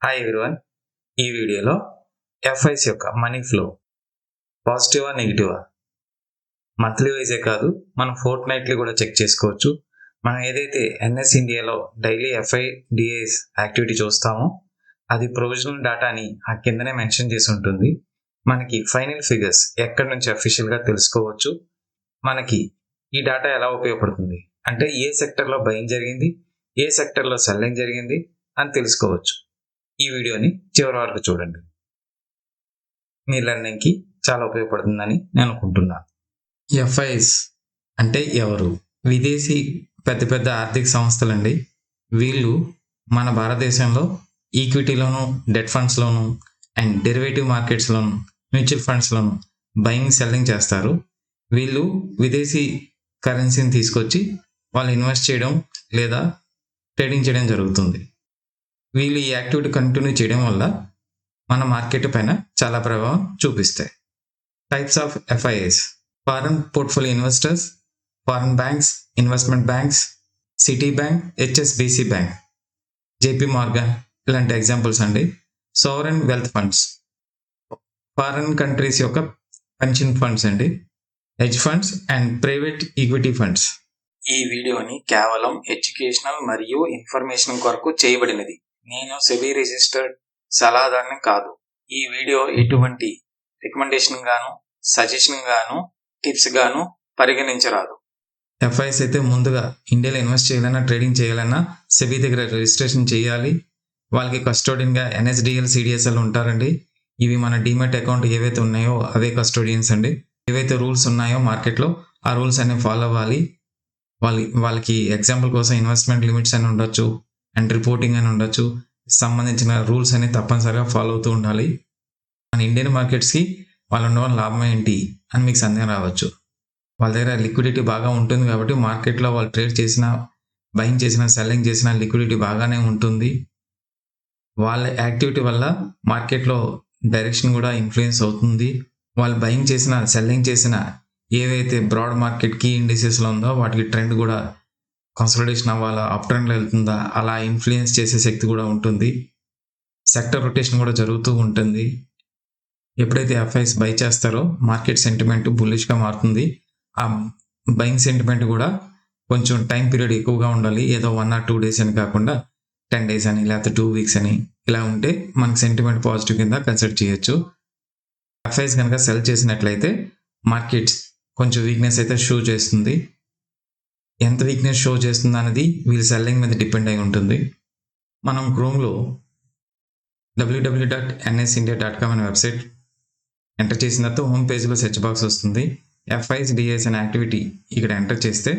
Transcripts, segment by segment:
Hi everyone. ఈ వీడియోలో ఎఫ్ఐస్ యొక్క మనీ ఫ్లో పాజిటివా నెగిటివా మంత్లీ వైజే కాదు, మనం ఫోర్ట్ నైట్లీ కూడా చెక్ చేసుకోవచ్చు. మనం ఏదైతే ఎన్ఎస్ ఇండియాలో డైలీ ఎఫ్ఐ డిఐస్ యాక్టివిటీ చూస్తామో అది ప్రొవిజనల్ డేటా అని ఆ కిందనే మెన్షన్ చేసి ఉంటుంది. మనకి ఫైనల్ ఫిగర్స్ ఎక్కడి నుంచి అఫీషియల్గా తెలుసుకోవచ్చు. మనకి ఈ డేటా ఎలా ఉపయోగపడుతుంది అంటే ఏ సెక్టర్లో బయింగ్ జరిగింది, ఏ సెక్టర్లో సెల్లింగ్ జరిగింది అని తెలుసుకోవచ్చు. ఈ వీడియోని చివరి వరకు చూడండి. మీ లెర్నింగ్కి చాలా ఉపయోగపడుతుందని నేను అనుకుంటున్నాను. ఎఫ్ఐస్ అంటే ఎవరు? విదేశీ పెద్ద పెద్ద ఆర్థిక సంస్థలండి. వీళ్ళు మన భారతదేశంలో ఈక్విటీలోను, డెట్ ఫండ్స్లోను అండ్ డెరివేటివ్ మార్కెట్స్లోను, మ్యూచువల్ ఫండ్స్లోను బయింగ్ సెల్లింగ్ చేస్తారు. వీళ్ళు విదేశీ కరెన్సీని తీసుకొచ్చి వాళ్ళు ఇన్వెస్ట్ చేయడం లేదా ట్రేడింగ్ చేయడం జరుగుతుంది. వీళ్ళు ఈ యాక్టివిటీ కంటిన్యూ చేయడం వల్ల మన మార్కెట్ పైన చాలా ప్రభావం చూపిస్తాయి. Types of FIs: foreign portfolio investors, foreign banks, investment banks, Citi bank, HSBC bank, JP Morgan ఇలాంటి ఎగ్జాంపుల్స్ అండి. Sovereign wealth funds, foreign countries యొక్క పెన్షన్ ఫండ్స్ అండి. Hedge funds and private equity funds. ఈ వీడియోని కేవలం ఎడ్యుకేషనల్ మరియు information కొరకు చేయబడినది. నేను సెబీ రిజిస్టర్డ్ సలహాదారుని కాదు. ఈ వీడియో ఎటువంటి రికమెండేషన్ గాను, సజెషన్ గాను, టిప్స్ గాను పరిగణించరాదు. ఎఫ్ఐఎస్ అయితే ముందుగా ఇండియాలో ఇన్వెస్ట్ చేయాలన్నా, ట్రేడింగ్ చేయాలన్నా సెబీ దగ్గర రిజిస్ట్రేషన్ చేయాలి. వాళ్ళకి కస్టోడియన్గా ఎన్ఎస్డిఎల్, సిడిఎస్ఎల్ ఉంటారండి. ఇవి మన డీమెట్ అకౌంట్ ఏవైతే ఉన్నాయో అవే కస్టోడియన్స్ అండి. ఏవైతే రూల్స్ ఉన్నాయో మార్కెట్లో ఆ రూల్స్ అనేవి ఫాలో అవ్వాలి. వాళ్ళకి ఎగ్జాంపుల్ కోసం ఇన్వెస్ట్మెంట్ లిమిట్స్ అని ఉండొచ్చు అండ్ రిపోర్టింగ్ అని ఉండొచ్చు. సంబంధించిన రూల్స్ అనేవి తప్పనిసరిగా ఫాలో అవుతూ ఉండాలి. మన ఇండియన్ మార్కెట్స్కి వాళ్ళు ఉండడం లాభం ఏంటి అని మీకు సందేహం రావచ్చు. వాళ్ళ దగ్గర లిక్విడిటీ బాగా ఉంటుంది కాబట్టి మార్కెట్లో వాళ్ళు ట్రేడ్ చేసిన, బయింగ్ చేసిన, సెల్లింగ్ చేసిన లిక్విడిటీ బాగానే ఉంటుంది. వాళ్ళ యాక్టివిటీ వల్ల మార్కెట్లో డైరెక్షన్ కూడా ఇన్ఫ్లుయెన్స్ అవుతుంది. వాళ్ళు బయింగ్ చేసిన, సెల్లింగ్ చేసిన ఏవైతే బ్రాడ్ మార్కెట్ కీ ఇండిసెస్లో ఉందో వాటికి ట్రెండ్ కూడా కన్సల్టేషన్ అవ్వాలా, అప్ ట్రెండ్లో వెళ్తుందా అలా ఇన్ఫ్లుయెన్స్ చేసే శక్తి కూడా ఉంటుంది. సెక్టర్ రొటేషన్ కూడా జరుగుతూ ఉంటుంది. ఎప్పుడైతే ఎఫ్ఐస్ బై చేస్తారో మార్కెట్ సెంటిమెంట్ బుల్లిష్గా మారుతుంది. ఆ బయింగ్ సెంటిమెంట్ కూడా కొంచెం టైం పీరియడ్ ఎక్కువగా ఉండాలి. ఏదో 1 or 2 days అని కాకుండా 10 days అని లేకపోతే 2 weeks అని ఇలా ఉంటే మనకి సెంటిమెంట్ పాజిటివ్ కింద కన్సిడర్ చేయొచ్చు. ఎఫ్ఐస్ కనుక సెల్ చేసినట్లయితే మార్కెట్స్ కొంచెం వీక్నెస్ అయితే షో చేస్తుంది. ఎంత వీక్నెస్ షో చేస్తుంది అనేది వీళ్ళ సెల్లింగ్ మీద డిపెండ్ అయి ఉంటుంది. మనం క్రోమ్లో www.nsindia.com అనే వెబ్సైట్ ఎంటర్ చేసిన తర్వాత హోమ్ పేజ్లో సెర్చ్ బాక్స్ వస్తుంది. ఎఫ్ఐస్ డిఐస్ అనే యాక్టివిటీ ఇక్కడ ఎంటర్ చేస్తే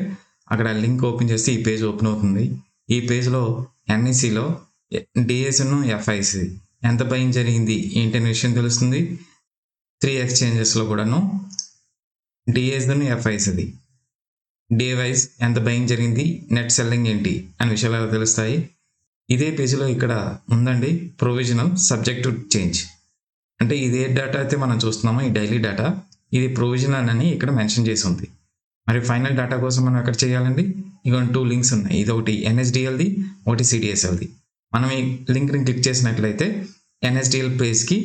అక్కడ లింక్ ఓపెన్ చేస్తే ఈ పేజ్ ఓపెన్ అవుతుంది. ఈ పేజ్లో ఎన్ఈసిలో డిఐస్ను ఎఫ్ఐస్ ఎంత బయింగ్ జరిగింది ఏంటనే విషయం తెలుస్తుంది. 3 ఎక్స్చేంజెస్లో కూడాను డిఐస్ను ఎఫ్ఐస్ది డే వైజ్ ఎంత బయింగ్ జరిగింది, నెట్ సెల్లింగ్ ఏంటి అనే విషయాలు తెలుస్తాయి. ఇదే పేజీలో ఇక్కడ ఉందండి ప్రొవిజనల్ సబ్జెక్ట్ టు చేంజ్. అంటే ఇదే డేటా అయితే మనం చూస్తున్నామో ఈ డైలీ డేటా, ఇది ప్రొవిజనల్ అని ఇక్కడ మెన్షన్ చేసి ఉంది. మరి ఫైనల్ డేటా కోసం మనం ఎక్కడ చేయాలండి? ఇక 2 లింక్స్ ఉన్నాయి. ఇది ఒకటి ఎన్ఎస్డిఎల్ది, ఒకటి సిడిఎస్ఎల్ది. మనం ఈ లింక్ని క్లిక్ చేసినట్లయితే ఎన్ఎస్డిఎల్ పేజ్కి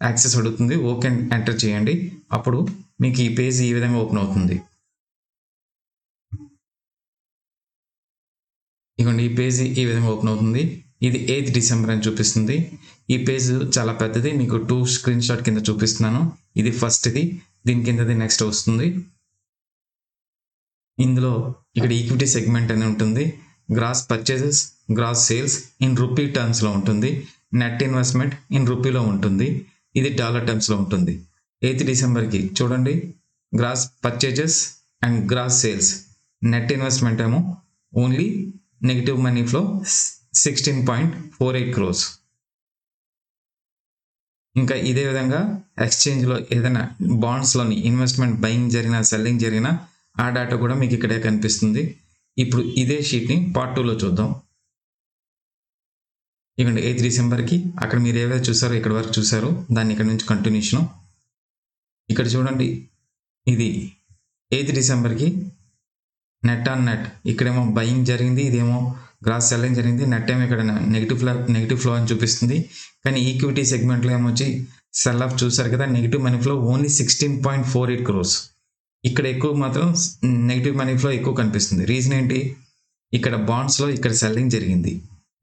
యాక్సెస్ అడుగుతుంది. ఓకే ఎంటర్ చేయండి. అప్పుడు మీకు ఈ పేజ్ ఈ విధంగా ఓపెన్ అవుతుంది. ఇదిగోండి ఈ పేజ్ ఈ విధంగా ఓపెన్ అవుతుంది. ఇది 8th December అని చూపిస్తుంది. ఈ పేజ్ చాలా పెద్దది, మీకు 2 స్క్రీన్ షాట్ కింద చూపిస్తున్నాను. ఇది ఫస్ట్ది, దీని కిందది నెక్స్ట్ వస్తుంది. ఇందులో ఇక్కడ ఈక్విటీ సెగ్మెంట్ అని ఉంటుంది. Gross purchases, gross sales in rupee టర్మ్స్లో ఉంటుంది. నెట్ ఇన్వెస్ట్మెంట్ ఇన్ రూపీలో ఉంటుంది. ఇది డాలర్ టర్మ్స్లో ఉంటుంది. 8th Decemberకి చూడండి, gross purchases and gross sales, net investment ఏమో only negative money flow 16.48 crores. ఇంకా ఇదే విధంగా ఎక్స్చేంజ్లో ఏదైనా బాండ్స్లోని ఇన్వెస్ట్మెంట్ బయింగ్ జరిగినా, సెల్లింగ్ జరిగినా ఆ డేటా కూడా మీకు ఇక్కడే కనిపిస్తుంది. ఇప్పుడు ఇదే షీట్ని పార్ట్ 2లో చూద్దాం. ఇకండి 8th Decemberకి అక్కడ మీరు ఏవైతే చూసారో ఇక్కడ వరకు చూసారో దాన్ని ఇక్కడ నుంచి కంటిన్యూషను. ఇక్కడ చూడండి, ఇది 8th Decemberకి నెట్ ఆన్ నెట్ ఇక్కడేమో బయింగ్ జరిగింది, ఇదేమో గ్రాస్ సెల్లింగ్ జరిగింది. నెట్ ఏమో ఇక్కడ నెగిటివ్ ఫ్లో అని చూపిస్తుంది. కానీ ఈక్విటీ సెగ్మెంట్లో ఏమొచ్చి సెల్ ఆఫ్ చూసారు కదా, negative money flow only 16.48 crores. ఇక్కడ ఎక్కువ మాత్రం నెగిటివ్ మనీ ఫ్లో ఎక్కువ కనిపిస్తుంది. రీజన్ ఏంటి, ఇక్కడ బాండ్స్లో ఇక్కడ సెల్లింగ్ జరిగింది.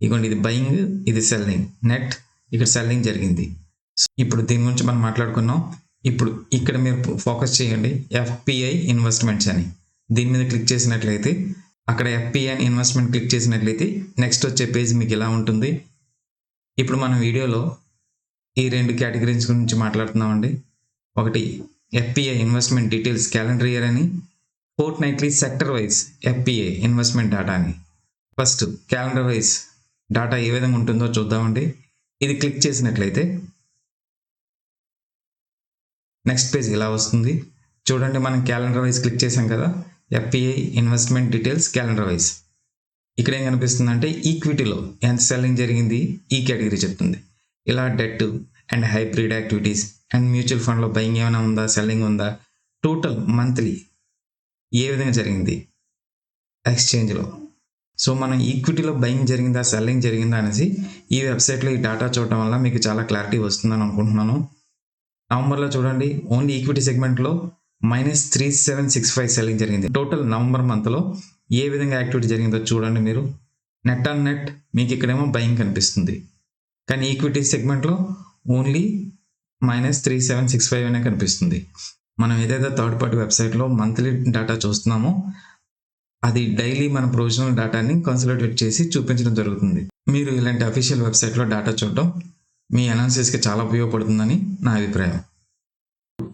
ఇదిగోండి, ఇది బయింగ్, ఇది సెల్లింగ్, నెట్ ఇక్కడ సెల్లింగ్ జరిగింది. ఇప్పుడు దీని గురించి మనం మాట్లాడుకున్నాం. ఇప్పుడు ఇక్కడ మీరు ఫోకస్ చేయండి, FPI ఇన్వెస్ట్మెంట్స్ అని. దీని మీద క్లిక్ చేసినట్లయితే అక్కడ FPI ఇన్వెస్ట్మెంట్ క్లిక్ చేసినట్లయితే నెక్స్ట్ వచ్చే పేజ్ మీకు ఇలా ఉంటుంది. ఇప్పుడు మనం వీడియోలో ఈ 2 కేటగిరీస్ గురించి మాట్లాడుతున్నామండి. ఒకటి FPI investment details calendar year అని, fortnightly sector wise FPI investment data అని. ఫస్ట్ క్యాలెండర్ వైజ్ డేటా ఏ విధంగా ఉంటుందో చూద్దామండి. ఇది క్లిక్ చేసినట్లయితే నెక్స్ట్ పేజ్ ఇలా వస్తుంది. చూడండి, మనం క్యాలెండర్ వైజ్ క్లిక్ చేసాం కదా, FPI investment details calendar wise. ఇక్కడ ఏం కనిపిస్తుంది అంటే ఈక్విటీలో ఎంత సెల్లింగ్ జరిగింది ఈ కేటగిరీ చెప్తుంది. ఇలా debt and hybrid activities and mutual ఫండ్లో బయింగ్ ఏమైనా ఉందా, సెల్లింగ్ ఉందా, టోటల్ మంత్లీ ఏ విధంగా జరిగింది ఎక్స్చేంజ్లో. సో మనం ఈక్విటీలో బయింగ్ జరిగిందా, సెల్లింగ్ జరిగిందా అనేసి ఈ వెబ్సైట్లో ఈ డేటా చూడటం వల్ల మీకు చాలా క్లారిటీ వస్తుందని అనుకుంటున్నాను. నవంబర్లో చూడండి, ఓన్లీ ఈక్విటీ సెగ్మెంట్లో -3765 సెల్లింగ్ జరిగింది. టోటల్ నవంబర్ మంత్లో ఏ విధంగా యాక్టివిటీ జరిగిందో చూడండి మీరు. నెట్ ఆన్ నెట్ మీకు ఇక్కడేమో బయింగ్ కనిపిస్తుంది, కానీ ఈక్విటీ సెగ్మెంట్లో ఓన్లీ -3765 అనే కనిపిస్తుంది. మనం ఏదైతే థర్డ్ పార్టీ వెబ్సైట్లో మంత్లీ డేటా చూస్తున్నామో అది డైలీ మన ప్రొవిజనల్ డేటాని కన్సల్టేట్ చేసి చూపించడం జరుగుతుంది. మీరు ఇలాంటి అఫీషియల్ వెబ్సైట్లో డేటా చూడటం మీ అనాలిసిస్కి చాలా ఉపయోగపడుతుందని నా అభిప్రాయం.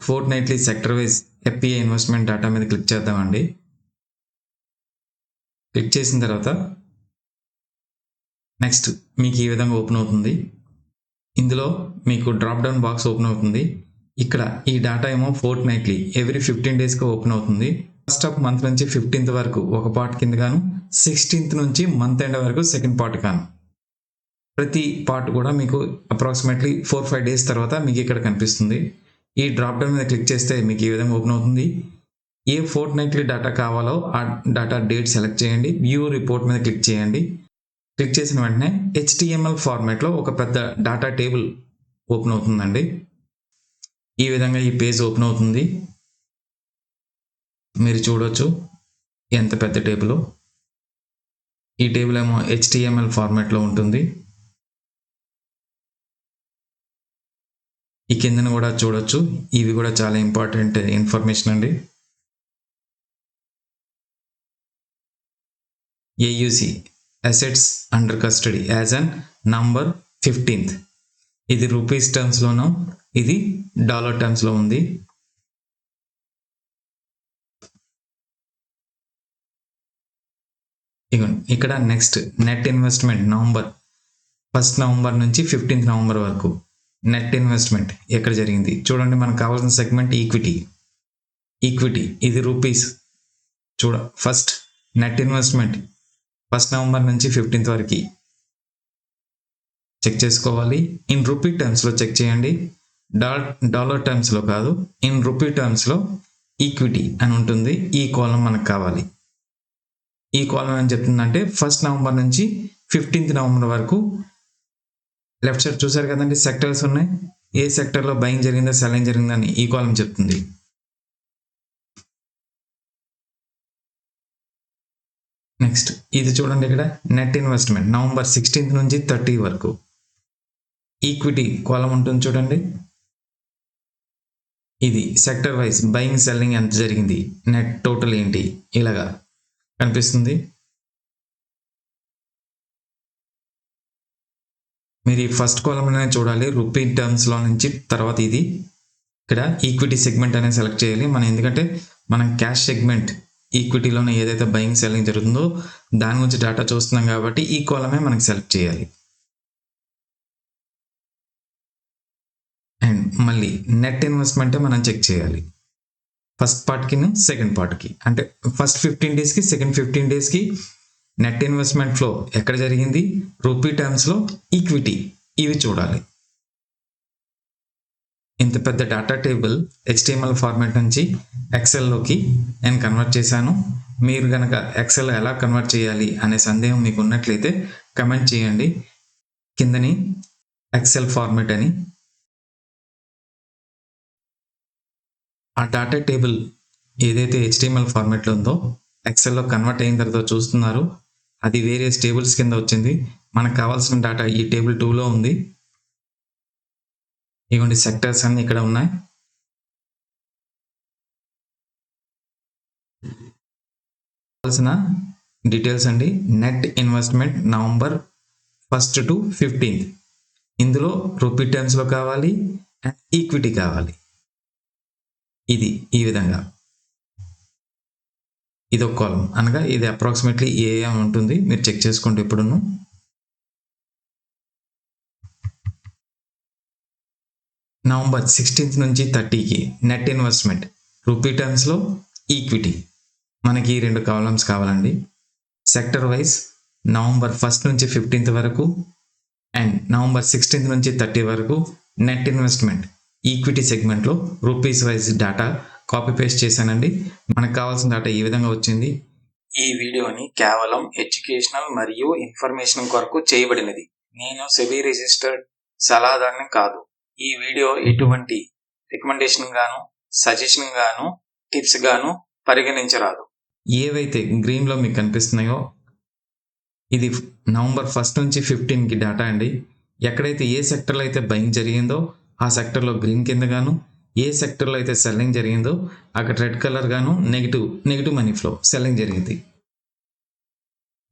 Fort nightly sector wise FPI investment data మీద క్లిక్ చేద్దామండి. క్లిక్ చేసిన తర్వాత నెక్స్ట్ మీకు ఈ విధంగా ఓపెన్ అవుతుంది. ఇందులో మీకు డ్రాప్ డౌన్ బాక్స్ ఓపెన్ అవుతుంది. ఇక్కడ ఈ డేటా ఏమో ఫోర్ట్ నైట్లీ ఎవ్రీ 15 డేస్కి ఓపెన్ అవుతుంది. ఫస్ట్ ఆఫ్ మంత్ నుంచి 15th వరకు ఒక పార్ట్ కింద గాను, 16th నుంచి మంత్ ఎండ్ వరకు సెకండ్ పార్ట్ గాను. ప్రతి పార్ట్ కూడా మీకు అప్రాక్సిమేట్లీ 4-5 డేస్ తర్వాత మీకు ఇక్కడ కనిపిస్తుంది. ఈ డ్రాప్ డౌన్ మీద క్లిక్ చేస్తే మీకు ఈ విధంగా ఓపెన్ అవుతుంది. ఏ ఫోర్ట్ నైట్లీ డేటా కావాలో ఆ డేటా డేట్ సెలెక్ట్ చేయండి. వ్యూ రిపోర్ట్ మీద క్లిక్ చేయండి. క్లిక్ చేసిన వెంటనే HTML ఫార్మాట్లో ఒక పెద్ద డేటా టేబుల్ ఓపెన్ అవుతుందండి. ఈ విధంగా ఈ పేజ్ ఓపెన్ అవుతుంది. మీరు చూడవచ్చు ఎంత పెద్ద టేబుల్. ఈ టేబుల్ ఏమో HTML ఫార్మాట్లో ఉంటుంది. ఈ కిందను కూడా చూడొచ్చు. ఇవి కూడా చాలా ఇంపార్టెంట్ ఇన్ఫర్మేషన్ అండి. AUC assets under custody as an November 15th. ఇది రూపీస్ టర్మ్స్లోనూ, ఇది డాలర్ టర్మ్స్లో ఉంది. ఇక్కడ next net investment November 1st నుంచి 15th November వరకు నెట్ ఇన్వెస్ట్మెంట్ ఎక్కడ జరిగింది చూడండి. మనకు కావాల్సిన సెగ్మెంట్ ఈక్విటీ ఇది rupees. First net investment 1st November నుంచి 15th వరకు చెక్ చేసుకోవాలి. ఇన్ రూపీ టర్మ్స్లో చెక్ చేయండి, డాలర్ టర్మ్స్లో కాదు. ఇన్ రూపీ టర్మ్స్లో ఈక్విటీ అని ఉంటుంది. ఈ కాలం మనకు కావాలి. ఈ కాలం ఏం చెప్తుందంటే 1st November నుంచి 15th November వరకు లెఫ్ట్ సైడ్ చూసారు కదండి, సెక్టర్స్ ఉన్నాయి. ఏ సెక్టర్లో బయింగ్ జరిగిందా, సెల్లింగ్ జరిగిందని ఈ కాలం చెప్తుంది. నెక్స్ట్ ఇది చూడండి, ఇక్కడ నెట్ ఇన్వెస్ట్మెంట్ November 16th నుంచి 30 వరకు ఈక్విటీ కాలం ఉంటుంది చూడండి. ఇది సెక్టర్ వైజ్ బయింగ్ సెల్లింగ్ ఎంత జరిగింది, నెట్ టోటల్ ఏంటి ఇలాగా కనిపిస్తుంది. మీరు ఈ ఫస్ట్ కాలంలోనే చూడాలి రూపీ టర్మ్స్లో నుంచి. తర్వాత ఇది ఇక్కడ ఈక్విటీ సెగ్మెంట్ అనేది సెలెక్ట్ చేయాలి మనం, ఎందుకంటే మనం క్యాష్ సెగ్మెంట్ ఈక్విటీలోనే ఏదైతే బయింగ్ సెల్లింగ్ జరుగుతుందో దాని గురించి డేటా చూస్తున్నాం కాబట్టి ఈ కాలమే మనకి సెలెక్ట్ చేయాలి. అండ్ మళ్ళీ నెట్ ఇన్వెస్ట్మెంటే మనం చెక్ చేయాలి ఫస్ట్ పార్ట్కి సెకండ్ పార్ట్కి. అంటే ఫస్ట్ 15 డేస్కి సెకండ్ 15 డేస్కి నెట్ ఇన్వెస్ట్మెంట్ ఫ్లో ఎక్కడ జరిగింది, రూపీ టర్మ్స్లో, ఈక్విటీ, ఇవి చూడాలి. ఇంత పెద్ద డేటా టేబుల్ HTML ఫార్మాట్ నుంచి ఎక్సెల్లోకి నేను కన్వర్ట్ చేశాను. మీరు గనక ఎక్సెల్ ఎలా కన్వర్ట్ చేయాలి అనే సందేహం మీకు ఉన్నట్లయితే కమెంట్ చేయండి కిందని ఎక్సెల్ ఫార్మాట్ అని. ఆ డాటా టేబుల్ ఏదైతే HTML ఫార్మాట్లో ఉందో ఎక్సెల్లో కన్వర్ట్ అయిన తర్వాత చూస్తున్నారు, అది వేరియస్ టేబుల్స్ కింద వచ్చింది. మనకు కావాల్సిన డేటా ఈ టేబుల్ 2లో ఉంది. ఇవ్వండి సెక్టర్స్ అన్ని ఇక్కడ ఉన్నాయి. కావాల్సిన డీటెయిల్స్ అండి. Net investment November 1st to 15th. ఇందులో రూపీ టర్మ్స్లో కావాలి అండ్ ఈక్విటీ కావాలి. ఇది ఈ విధంగా ఇది ఒక కాలం, అనగా ఇది అప్రాక్సిమేట్లీ ఏఎం ఉంటుంది. మీరు చెక్ చేసుకోండి ఎప్పుడును. నవంబర్ 16th నుంచి 30కి నెట్ ఇన్వెస్ట్మెంట్ రూపీ టర్మ్స్లో, ఈక్విటీ మనకి 2 కాలమ్స్ కావాలండి. సెక్టర్ వైజ్ నవంబర్ 1st నుంచి 15th వరకు అండ్ నవంబర్ 16th నుంచి 30 వరకు నెట్ ఇన్వెస్ట్మెంట్ ఈక్విటీ సెగ్మెంట్లో rupees wise data copy paste చేశానండి. మనకు కావాల్సిన డేటా ఈ విధంగా వచ్చింది. ఈ వీడియోని కేవలం ఎడ్యుకేషనల్ మరియు ఇన్ఫర్మేషన్ కొరకు చేయబడినది. నేను సెబీ రిజిస్టర్డ్ సలహాదారుని కాదు. ఈ వీడియో ఎటువంటి రికమెండేషన్ గాను, సజెషన్ గాను, టిప్స్ గాను పరిగణించరాదు. ఏవైతే గ్రీన్లో మీకు కనిపిస్తున్నాయో ఇది నవంబర్ 1st నుంచి 15కి డేటా అండి. ఎక్కడైతే ఏ సెక్టర్లో అయితే బయింగ్ జరిగిందో ఆ సెక్టర్లో గ్రీన్ కింద గాను, ఏ సెక్టర్లో అయితే సెల్లింగ్ జరిగిందో అక్కడ రెడ్ కలర్ గాను నెగిటివ్ మనీ ఫ్లో సెల్లింగ్ జరిగింది.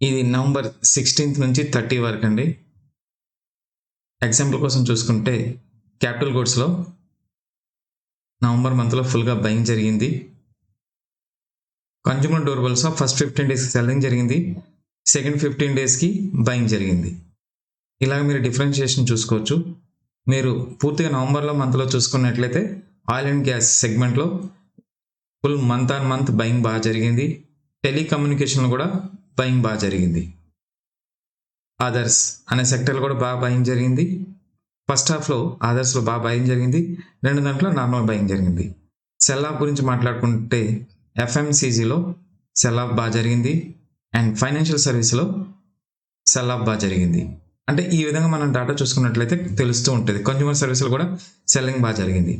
ఇది నవంబర్ 16th నుంచి 30 వరకు అండి. ఎగ్జాంపుల్ కోసం చూసుకుంటే క్యాపిటల్ గూడ్స్లో నవంబర్ మంత్లో ఫుల్గా బయింగ్ జరిగింది. కన్జ్యూమర్ డ్యూరబుల్స్లో ఫస్ట్ 15 days సెల్లింగ్ జరిగింది, సెకండ్ 15 daysకి బయింగ్ జరిగింది. ఇలాగ మీరు డిఫరెన్షియేషన్ చూసుకోవచ్చు. మీరు పూర్తిగా నవంబర్లో మంత్లో చూసుకున్నట్లయితే ఆయిల్ అండ్ గ్యాస్ సెగ్మెంట్లో full month on month buying బాగా జరిగింది. టెలికమ్యూనికేషన్లో కూడా బయింగ్ బాగా జరిగింది. అదర్స్ అనే సెక్టర్లో కూడా బాగా బయింగ్ జరిగింది. ఫస్ట్ హాఫ్లో అదర్స్లో బాగా బయింగ్ జరిగింది, 2 దాంట్లో నార్మల్ బయింగ్ జరిగింది. సెల్ ఆఫ్ గురించి మాట్లాడుకుంటే FMCGలో సెల్ ఆఫ్ బాగా జరిగింది అండ్ ఫైనాన్షియల్ సర్వీస్లో సెల్ ఆఫ్ బాగా జరిగింది. అంటే ఈ విధంగా మనం డేటా చూసుకున్నట్లయితే తెలుస్తూ ఉంటుంది. కన్జ్యూమర్ సర్వీస్లో కూడా సెల్లింగ్ బాగా జరిగింది.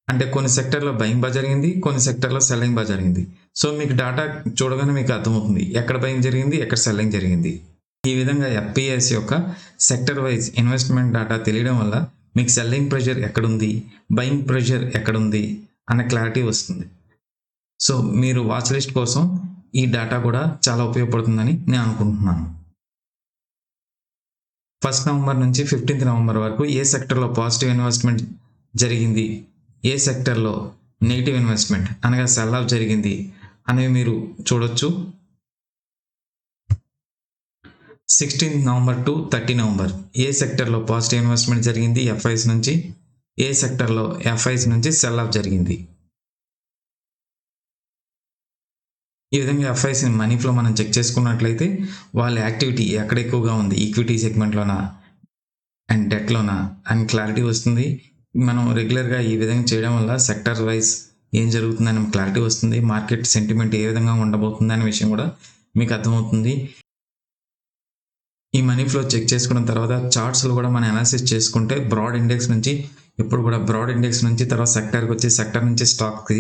అంటే కొన్ని సెక్టర్లో బయింగ్ బాగా జరిగింది, కొన్ని సెక్టర్లో సెల్లింగ్ బాగా జరిగింది. సో మీకు డేటా చూడగానే మీకు అర్థమవుతుంది ఎక్కడ బయింగ్ జరిగింది, ఎక్కడ సెల్లింగ్ జరిగింది. ఈ విధంగా FPIS యొక్క సెక్టర్ వైజ్ ఇన్వెస్ట్మెంట్ డేటా తెలియడం వల్ల మీకు సెల్లింగ్ ప్రెషర్ ఎక్కడుంది, బయింగ్ ప్రెషర్ ఎక్కడుంది అన్న క్లారిటీ వస్తుంది. సో మీరు వాచ్ లిస్ట్ కోసం ఈ డేటా కూడా చాలా ఉపయోగపడుతుందని నేను అనుకుంటున్నాను. 1st నవంబర్ నుంచి 15th నవంబర్ వరకు ఏ సెక్టర్లో పాజిటివ్ ఇన్వెస్ట్మెంట్ జరిగింది, ఏ సెక్టర్లో నెగిటివ్ ఇన్వెస్ట్మెంట్ అనగా సెల్ ఆఫ్ జరిగింది అనేవి మీరు చూడొచ్చు. 16th నవంబర్ టు 30 నవంబర్ ఏ సెక్టర్లో పాజిటివ్ ఇన్వెస్ట్మెంట్ జరిగింది FIs నుంచి, ఏ సెక్టర్లో FIs నుంచి సెల్ ఆఫ్ జరిగింది. ఈ విధంగా FIs మనీ ఫ్లో మనం చెక్ చేసుకున్నట్లయితే వాళ్ళ యాక్టివిటీ ఎక్కడ ఎక్కువగా ఉంది, ఈక్విటీ సెగ్మెంట్లోనా అండ్ డెట్లోనా అని క్లారిటీ వస్తుంది. మనం రెగ్యులర్గా ఈ విధంగా చేయడం వల్ల సెక్టర్ వైజ్ ఏం జరుగుతుందని క్లారిటీ వస్తుంది. మార్కెట్ సెంటిమెంట్ ఏ విధంగా ఉండబోతుంది అనే విషయం కూడా మీకు అర్థమవుతుంది. ఈ మనీ ఫ్లో చెక్ చేసుకున్న తర్వాత చార్ట్స్లో కూడా మనం అనాలిసిస్ చేసుకుంటే బ్రాడ్ ఇండెక్స్ నుంచి ఎప్పుడు కూడా బ్రాడ్ ఇండెక్స్ నుంచి తర్వాత సెక్టర్కి వచ్చి సెక్టర్ నుంచి స్టాక్కి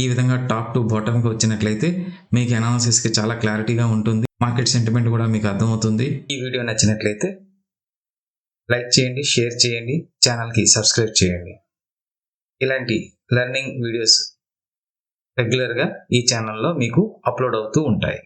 ఈ విధంగా టాప్ టు బాటమ్కి వచ్చినట్లయితే మీకు అనాలిసిస్కి చాలా క్లారిటీగా ఉంటుంది. మార్కెట్ సెంటిమెంట్ కూడా మీకు అర్థమవుతుంది. ఈ వీడియో నచ్చినట్లయితే లైక్ చేయండి, షేర్ చేయండి, ఛానల్కి సబ్స్క్రైబ్ చేయండి. ఇలాంటి లెర్నింగ్ వీడియోస్ రెగ్యులర్గా ఈ ఛానల్లో మీకు అప్లోడ్ అవుతూ ఉంటాయి.